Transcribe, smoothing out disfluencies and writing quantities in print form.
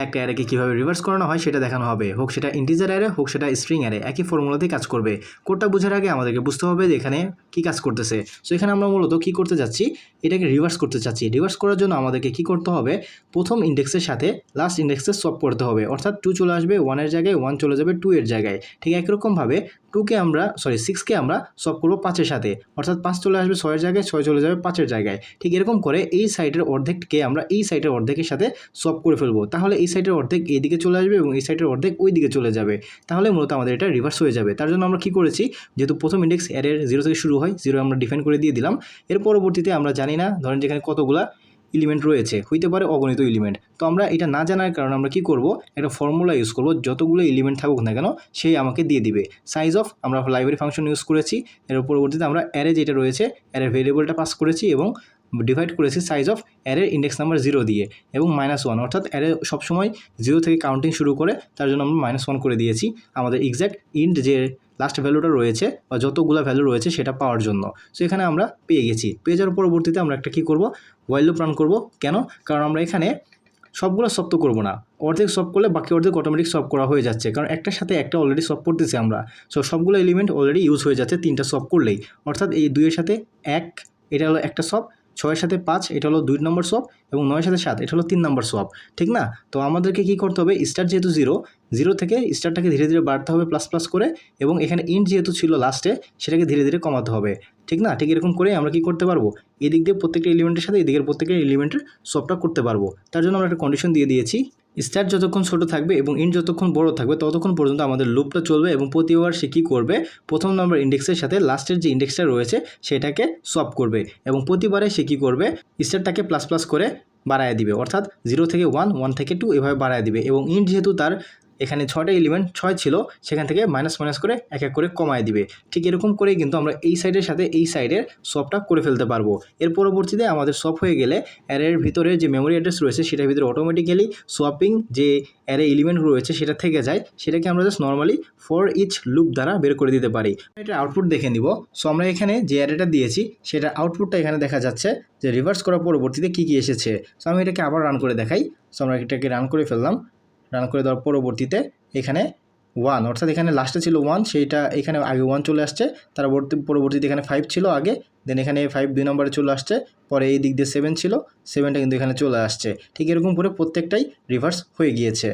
একটা অ্যারেকে কীভাবে রিভার্স করানো হয় সেটা দেখানো হবে, হোক সেটা ইন্টিজার অ্যারে হোক সেটা স্ট্রিং অ্যারে, একই ফর্মুলাতেই কাজ করবে। কোডটা বোঝার আগে আমাদেরকে বুঝতে হবে যে এখানে কী কাজ করতেছে। সো এখানে আমরা মূলত কী করতে যাচ্ছি, এটাকে রিভার্স করতে চাচ্ছি। রিভার্স করার জন্য আমাদেরকে কী করতে হবে, প্রথম ইন্ডেক্সের সাথে লাস্ট ইন্ডেক্সে সব করতে হবে, অর্থাৎ 2 চলে আসবে 1-এর জায়গায়, 1 চলে যাবে 2 এর জায়গায়। ঠিক একরকমভাবে 6কে আমরা সব করবো 5-এর সাথে, অর্থাৎ 5 চলে আসবে 6-এর জায়গায়, 6 চলে যাবে 5-এর জায়গায়। ঠিক এরকম করে এই সাইডের অর্ধেককে আমরা এই সাইডের অর্ধেকের সাথে সব করে ফেলবো। তাহলে এই সাইডের অর্ধেক এই দিকে চলে আসবে এবং এই সাইডের অর্ধেক ওই দিকে চলে যাবে। তাহলে মূলত আমাদের এটা রিভার্স হয়ে যাবে। তার জন্য আমরা কী করেছি, যেহেতু প্রথম ইন্ডেক্স অ্যারের 0 থেকে শুরু হয়, 0 আমরা ডিফাইন করে দিয়ে দিলাম। এর পরবর্তীতে আমরা জানি না, ধরেন যেখানে কতগুলা এলিমেন্ট রয়েছে, হইতে পারে অগণিত এলিমেন্ট। তো আমরা এটা না জানার কারণে আমরা কি করব, একটা ফর্মুলা ইউজ করব, যতগুলো এলিমেন্ট থাকুক না কেন সেই আমাকে দিয়ে দিবে। সাইজ অফ আমরা লাইব্রেরি ফাংশন ইউজ করেছি, এর পরবর্তীতে আমরা অ্যারে যেটা রয়েছে অ্যারের ভেরিয়েবলটা পাস করেছি এবং ডিভাইড করেছি সাইজ অফ অ্যারের ইন্ডেক্স নাম্বার 0 দিয়ে এবং -1, অর্থাৎ অ্যারে সবসময় 0 থেকে কাউন্টিং শুরু করে, তার জন্য আমরা -1 করে দিয়েছি আমাদের এক্স্যাক্ট ইন্ট যে লাস্ট ভ্যালুটা রয়েছে বা যতগুলো ভ্যালু রয়েছে সেটা পাওয়ার জন্য। সো এখানে আমরা পেয়ে গেছি। পেয়ে যাওয়ার পরবর্তীতে আমরা একটা কী করব, হোয়াইল লুপ রান করব। কেন? কারণ আমরা এখানে সবগুলো সব তো করবো না, অর্ধেক সব করলে বাকি অর্ধেক অটোমেটিক সব করা হয়ে যাচ্ছে, কারণ একটার সাথে একটা অলরেডি সব করতেছি আমরা। সো সবগুলো এলিমেন্ট অলরেডি ইউজ হয়ে যাচ্ছে 3টা সব করলেই, অর্থাৎ এই 2-এর সাথে 1 এটা হলো একটা সব, 6-এর সাথে 5 এটা হলো 2 নম্বর সব এবং 9-এর সাথে 7 এটা হলো 3 নম্বর সব। ঠিক না? তো আমাদেরকে কী করতে হবে, স্টার যেহেতু 0 থেকে স্টারটাকে ধীরে ধীরে বাড়তে হবে প্লাস করে, এবং এখানে ইন্ট যেহেতু ছিল লাস্টে সেটাকে ধীরে ধীরে কমাতে হবে। ঠিক না? ঠিক এরকম করে আমরা কী করতে পারবো, এদিক দিয়ে প্রত্যেকটা এলিমেন্টের সাথে এদিকের প্রত্যেকটা এলিমেন্টের সবটা করতে পারবো। তার জন্য আমরা একটা কন্ডিশন দিয়ে দিয়েছি, স্টার যতক্ষণ ছোটো থাকবে এবং ইন্ট যতক্ষণ বড় থাকবে ততক্ষণ পর্যন্ত আমাদের লুপটা চলবে, এবং প্রতিবার সে কী করবে, প্রথম নম্বর ইন্ডেক্সের সাথে লাস্টের যে ইন্ডেক্সটা রয়েছে সেটাকে সলভ করবে, এবং প্রতিবারে সে কী করবে, স্টারটাকে প্লাস করে বাড়ায় দিবে, অর্থাৎ 0 থেকে 1, 1 থেকে 2 এভাবে বাড়ায় দিবে। এবং ইন্ট যেহেতু তার এখানে 6টা এলিমেন্ট 6 ছিল, সেখান থেকে মাইনাস করে এক এক করে কমায় দিবে। ঠিক এরকম করেই কিন্তু আমরা এই সাইডের সাথে এই সাইডের সবটা করে ফেলতে পারবো। এর পরবর্তীতে আমাদের সব হয়ে গেলে অ্যারের ভিতরে যে মেমোরি অ্যাড্রেস রয়েছে সেটার ভিতরে অটোমেটিক্যালি সোয়াপিং যে অ্যারে এলিমেন্ট রয়েছে সেটা থেকে যায়, সেটাকে আমরা just normally for each loop দ্বারা বের করে দিতে পারি। এটা আউটপুট দেখে নিব। সো আমরা এখানে যে অ্যারেটা দিয়েছি সেটার আউটপুটটা এখানে দেখা যাচ্ছে যে রিভার্স করার পরবর্তীতে কী এসেছে। সো আমি এটাকে আবার রান করে দেখাই। সো আমরা এটাকে রান করে ফেললাম। রান করে দেওয়ার পরবর্তীতে এখানে 1, অর্থাৎ এখানে লাস্টে ছিল 1, সেইটা এখানে আগে 1 চলে আসছে, তার পরবর্তীতে এখানে 5 ছিল আগে, দেন এখানে 5 2 নম্বরে চলে আসছে, পরে এই দিক দিয়ে 7 ছিল, 7টা কিন্তু এখানে চলে আসছে। ঠিক এরকম করে প্রত্যেকটাই রিভার্স হয়ে গিয়েছে।